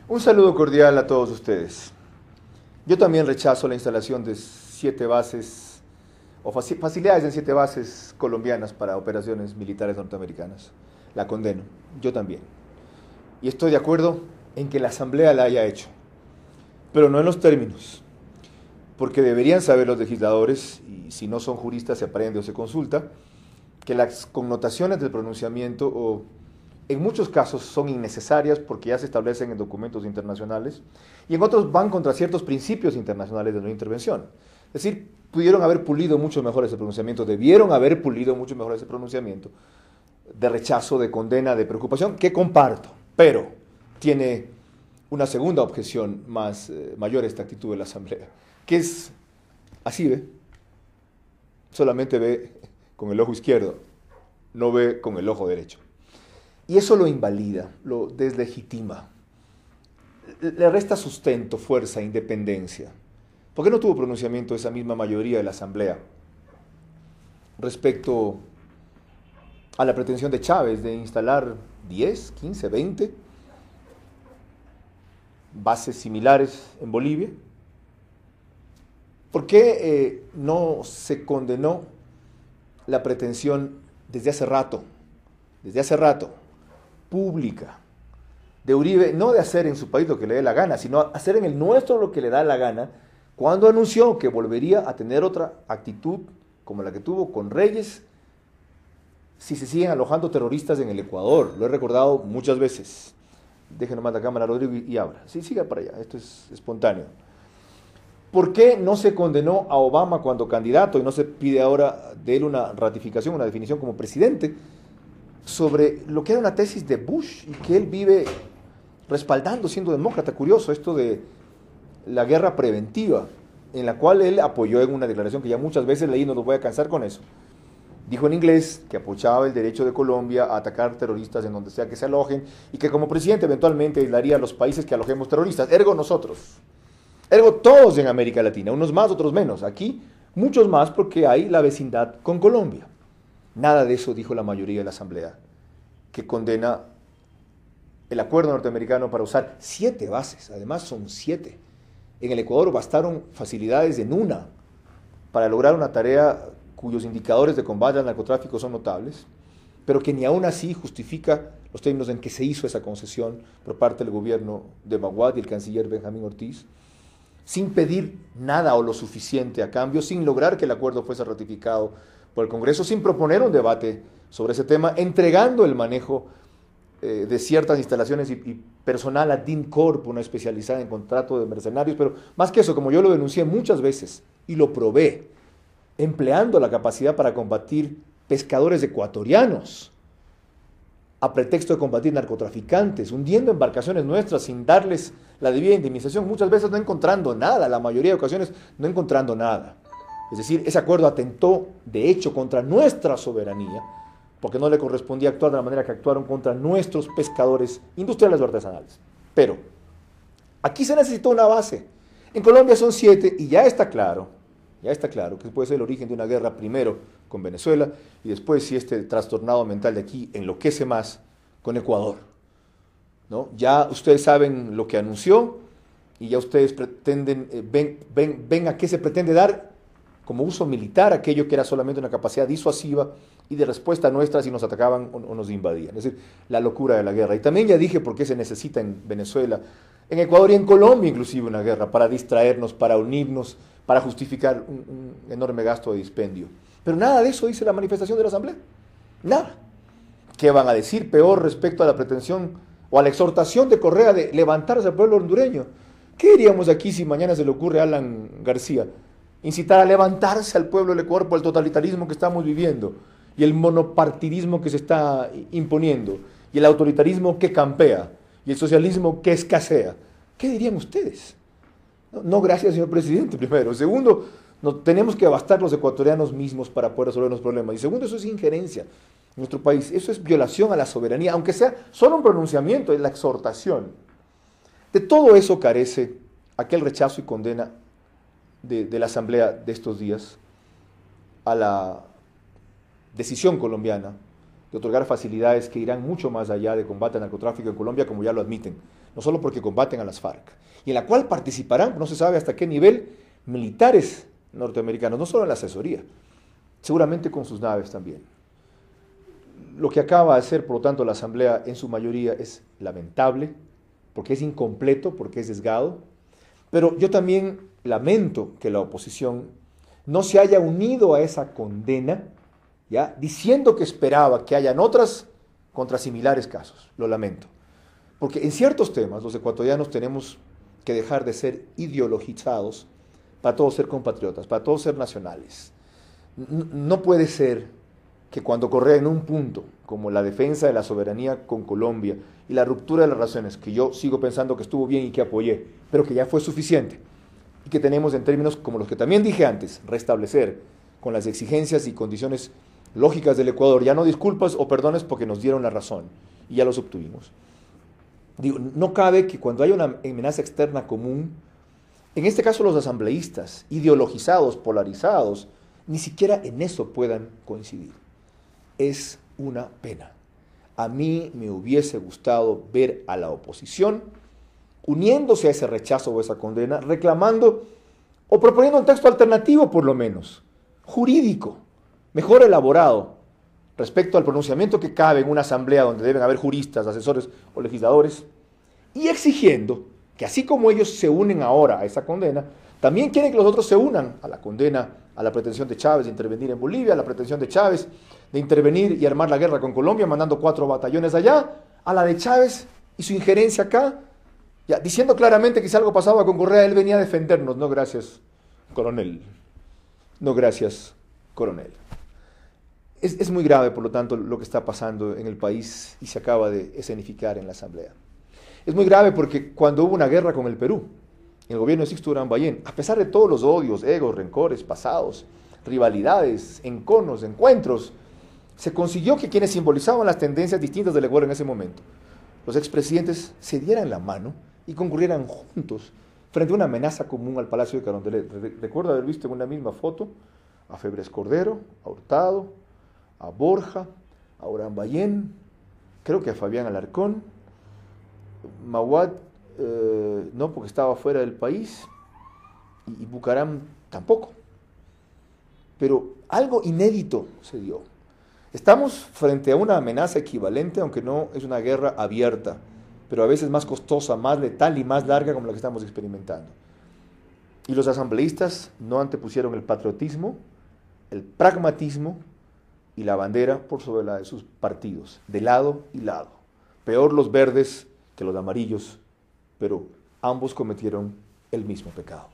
Un saludo cordial a todos ustedes. Yo también rechazo la instalación de 7 bases o facilidades en 7 bases colombianas para operaciones militares norteamericanas. La condeno, yo también. Y estoy de acuerdo en que la Asamblea la haya hecho, pero no en los términos, porque deberían saber los legisladores, y si no son juristas se aprende o se consulta, que las connotaciones del pronunciamiento en muchos casos son innecesarias porque ya se establecen en documentos internacionales y en otros van contra ciertos principios internacionales de no intervención. Es decir, pudieron haber pulido mucho mejor ese pronunciamiento, debieron haber pulido mucho mejor ese pronunciamiento de rechazo, de condena, de preocupación, que comparto, pero tiene una segunda objeción mayor esta actitud de la Asamblea, que es así, ¿ve? Solamente ve con el ojo izquierdo, no ve con el ojo derecho. Y eso lo invalida, lo deslegitima, le resta sustento, fuerza, independencia. ¿Por qué no tuvo pronunciamiento esa misma mayoría de la Asamblea respecto a la pretensión de Chávez de instalar 10, 15, 20 bases similares en Bolivia? ¿Por qué no se condenó la pretensión desde hace rato, pública, de Uribe, no de hacer en su país lo que le dé la gana, sino hacer en el nuestro lo que le da la gana, cuando anunció que volvería a tener otra actitud como la que tuvo con Reyes, si se siguen alojando terroristas en el Ecuador? Lo he recordado muchas veces. Deje nomás la cámara, Rodrigo, y abra. Sí, siga para allá, esto es espontáneo. ¿Por qué no se condenó a Obama cuando candidato y no se pide ahora de él una ratificación, una definición como presidente sobre lo que era una tesis de Bush y que él vive respaldando siendo demócrata? Curioso esto de la guerra preventiva, en la cual él apoyó en una declaración que ya muchas veces leí, no lo voy a cansar con eso. Dijo en inglés que apoyaba el derecho de Colombia a atacar terroristas en donde sea que se alojen y que como presidente eventualmente aislaría a los países que alojemos terroristas, ergo nosotros. Ergo todos en América Latina, unos más, otros menos. Aquí muchos más porque hay la vecindad con Colombia. Nada de eso dijo la mayoría de la Asamblea, que condena el acuerdo norteamericano para usar 7 bases, además son 7. En el Ecuador bastaron facilidades en una para lograr una tarea cuyos indicadores de combate al narcotráfico son notables, pero que ni aún así justifica los términos en que se hizo esa concesión por parte del gobierno de Baguad y el canciller Benjamín Ortiz, sin pedir nada o lo suficiente a cambio, sin lograr que el acuerdo fuese ratificado por el Congreso, sin proponer un debate sobre ese tema, entregando el manejo de ciertas instalaciones y personal a DINCORP, una especializada en contrato de mercenarios, pero más que eso, como yo lo denuncié muchas veces y lo probé, empleando la capacidad para combatir pescadores ecuatorianos a pretexto de combatir narcotraficantes, hundiendo embarcaciones nuestras sin darles la debida indemnización, muchas veces no encontrando nada, la mayoría de ocasiones no encontrando nada. Es decir, ese acuerdo atentó de hecho contra nuestra soberanía, porque no le correspondía actuar de la manera que actuaron contra nuestros pescadores industriales o artesanales. Pero aquí se necesitó una base. En Colombia son 7 y ya está claro que puede ser el origen de una guerra primero con Venezuela y después, si este trastornado mental de aquí enloquece más, con Ecuador, ¿no? Ya ustedes saben lo que anunció y ya ustedes pretenden, ven a qué se pretende dar como uso militar aquello que era solamente una capacidad disuasiva y de respuesta nuestra si nos atacaban o nos invadían. Es decir, la locura de la guerra. Y también ya dije por qué se necesita en Venezuela, en Ecuador y en Colombia inclusive una guerra, para distraernos, para unirnos, para justificar un enorme gasto de dispendio. Pero nada de eso dice la manifestación de la Asamblea. Nada. ¿Qué van a decir peor respecto a la pretensión o a la exhortación de Correa de levantarse al pueblo hondureño? ¿Qué diríamos aquí si mañana se le ocurre a Alan García incitar a levantarse al pueblo del Ecuador por el totalitarismo que estamos viviendo y el monopartidismo que se está imponiendo y el autoritarismo que campea y el socialismo que escasea? ¿Qué dirían ustedes? No, gracias, señor presidente, primero. Segundo, no, tenemos que abastar los ecuatorianos mismos para poder resolver los problemas. Y segundo, eso es injerencia en nuestro país. Eso es violación a la soberanía, aunque sea solo un pronunciamiento, es la exhortación. De todo eso carece aquel rechazo y condena de la Asamblea de estos días a la decisión colombiana de otorgar facilidades que irán mucho más allá de combate al narcotráfico en Colombia, como ya lo admiten no solo porque combaten a las FARC, y en la cual participarán, no se sabe hasta qué nivel, militares norteamericanos, no solo en la asesoría, seguramente con sus naves también. Lo que acaba de hacer, por lo tanto, la Asamblea en su mayoría es lamentable, porque es incompleto, porque es sesgado, pero yo también lamento que la oposición no se haya unido a esa condena, ¿ya?, diciendo que esperaba que hayan otras contra similares casos. Lo lamento. Porque en ciertos temas los ecuatorianos tenemos que dejar de ser ideologizados para todos ser compatriotas, para todos ser nacionales. No puede ser que cuando Correa en un punto, como la defensa de la soberanía con Colombia y la ruptura de las relaciones, que yo sigo pensando que estuvo bien y que apoyé, pero que ya fue suficiente, y que tenemos en términos como los que también dije antes, restablecer con las exigencias y condiciones lógicas del Ecuador, ya no disculpas o perdones porque nos dieron la razón, y ya los obtuvimos. Digo, no cabe que cuando hay una amenaza externa común, en este caso los asambleístas, ideologizados, polarizados, ni siquiera en eso puedan coincidir. Es una pena. A mí me hubiese gustado ver a la oposición uniéndose a ese rechazo o esa condena, reclamando o proponiendo un texto alternativo por lo menos, jurídico, mejor elaborado, respecto al pronunciamiento que cabe en una asamblea donde deben haber juristas, asesores o legisladores, y exigiendo que así como ellos se unen ahora a esa condena, también quieren que los otros se unan a la condena, a la pretensión de Chávez de intervenir en Bolivia, a la pretensión de Chávez de intervenir y armar la guerra con Colombia, mandando 4 batallones allá, a la de Chávez y su injerencia acá, ya, diciendo claramente que si algo pasaba con Correa, él venía a defendernos. No, gracias, coronel. No, gracias, coronel. Es muy grave, por lo tanto, lo que está pasando en el país y se acaba de escenificar en la Asamblea. Es muy grave porque cuando hubo una guerra con el Perú, el gobierno de Sixto Durán Ballén, a pesar de todos los odios, egos, rencores pasados, rivalidades, enconos, encuentros, se consiguió que quienes simbolizaban las tendencias distintas del Ecuador en ese momento, los expresidentes, se dieran la mano y concurrieran juntos frente a una amenaza común al Palacio de Carondelet. Recuerdo haber visto en una misma foto a Febres Cordero, a Hurtado, a Borja, a Durán Ballén, creo que a Fabián Alarcón, Mawad, no, porque estaba fuera del país, y Bucaram tampoco. Pero algo inédito se dio. Estamos frente a una amenaza equivalente, aunque no es una guerra abierta, pero a veces más costosa, más letal y más larga como la que estamos experimentando. Y los asambleístas no antepusieron el patriotismo, el pragmatismo y la bandera por sobre la de sus partidos, de lado y lado. Peor los verdes que los amarillos, pero ambos cometieron el mismo pecado.